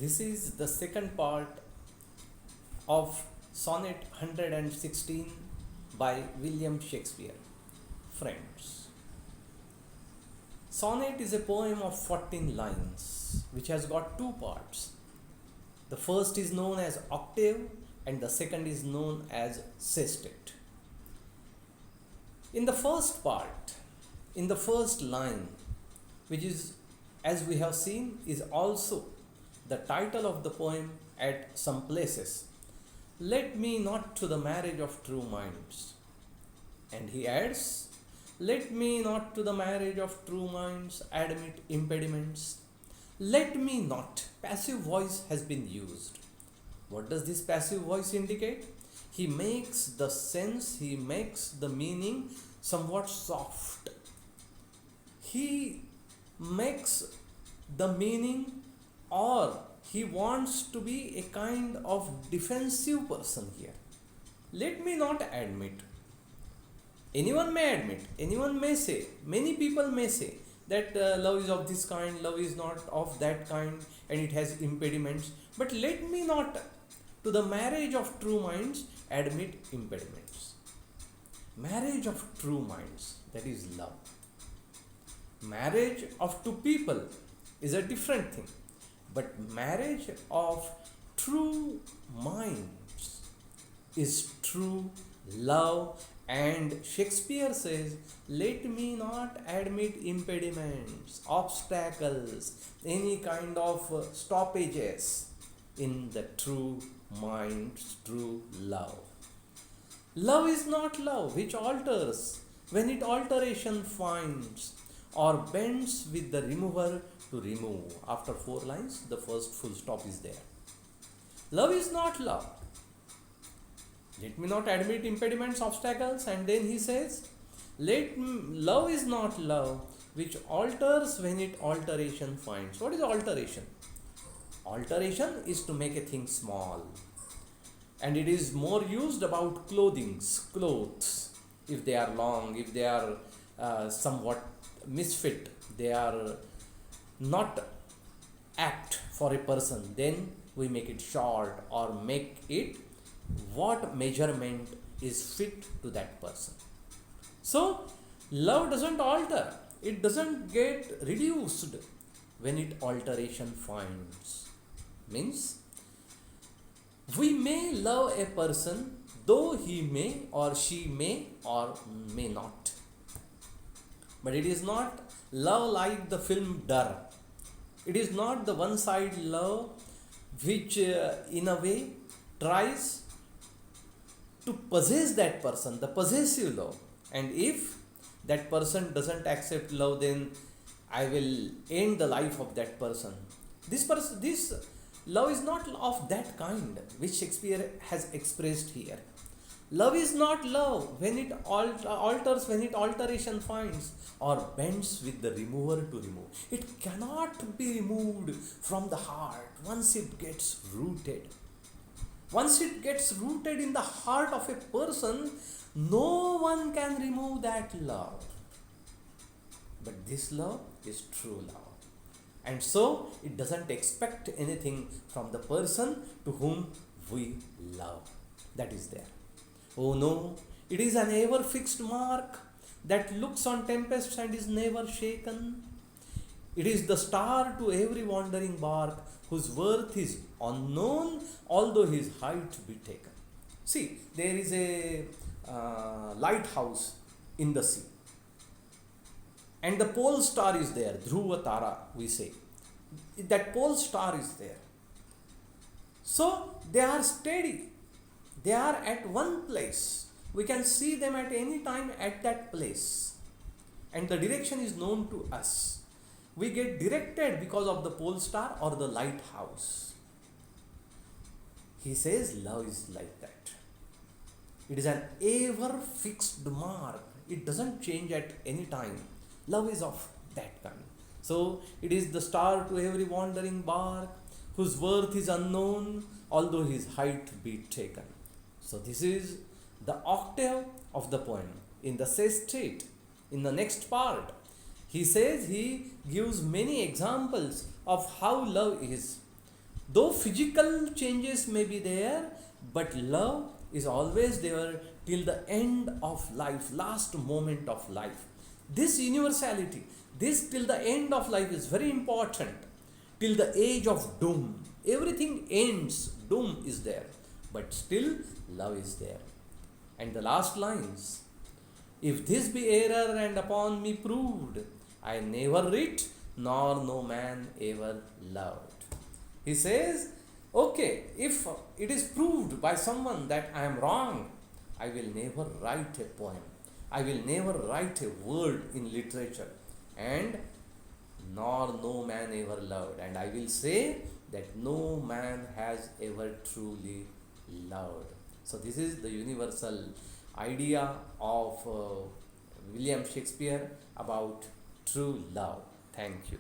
This is the second part of Sonnet 116 by William Shakespeare. Friends, sonnet is a poem of 14 lines which has got two parts. The first is known as octave and the second is known as sestet. In the first part, in the first line, which is, as we have seen, is also the title of the poem at some places, let me not to the marriage of true minds. And he adds, let me not to the marriage of true minds admit impediments. Let me not. Passive voice has been used. What does this passive voice indicate? He makes the sense, he makes the meaning somewhat soft. He makes the meaning, or he wants to be a kind of defensive person here. Let me not admit. Anyone may admit, anyone may say, many people may say that love is of this kind, love is not of that kind, and it has impediments. But let me not, to the marriage of true minds, admit impediments. Marriage of true minds, that is love. Marriage of two people is a different thing. But marriage of true minds is true love. And Shakespeare says, let me not admit impediments, obstacles, any kind of stoppages in the true mind's true love. Love is not love which alters when it alteration finds or bends with the remover to remove. After 4 lines, the first full stop is there. Love is not love. Let me not admit impediments, obstacles, and then he says, love is not love which alters when it alteration finds. What is alteration? Alteration is to make a thing small, and it is more used about clothes. If they are long, if they are somewhat misfit, they are not apt for a person, then we make it short or make it what measurement is fit to that person. So love doesn't alter, it doesn't get reduced when it alteration finds. Means we may love a person though he may or she may or may not, but it is not love like the film Dar. It is not the one side love which in a way tries to possess that person, the possessive love. And if that person doesn't accept love, then I will end the life of that person. This love is not of that kind which Shakespeare has expressed here. Love is not love when it alters, when it alteration finds or bends with the remover to remove. It cannot be removed from the heart once it gets rooted. Once it gets rooted in the heart of a person, no one can remove that love. But this love is true love. And so it doesn't expect anything from the person to whom we love. That is there. Oh no, it is an ever fixed mark that looks on tempests and is never shaken. It is the star to every wandering bark, whose worth is unknown, although his height be taken. See, there is a lighthouse in the sea, and the pole star is there, Dhruva Tara, we say. That pole star is there. So they are steady. They are at one place. We can see them at any time at that place. And the direction is known to us. We get directed because of the pole star or the lighthouse. He says love is like that. It is an ever fixed mark. It doesn't change at any time. Love is of that kind. So it is the star to every wandering bark, whose worth is unknown, although his height be taken. So this is the octave of the poem. In the sestet, in the next part, he says, he gives many examples of how love is. Though physical changes may be there, but love is always there till the end of life, last moment of life. This universality, this till the end of life is very important. Till the age of doom, everything ends, doom is there, but still love is there. And the last lines, if this be error and upon me proved, I never writ, nor no man ever loved. He says, okay, if it is proved by someone that I am wrong, I will never write a poem. I will never write a word in literature. And nor no man ever loved. And I will say that no man has ever truly loved. So, this is the universal idea of William Shakespeare about true love. Thank you.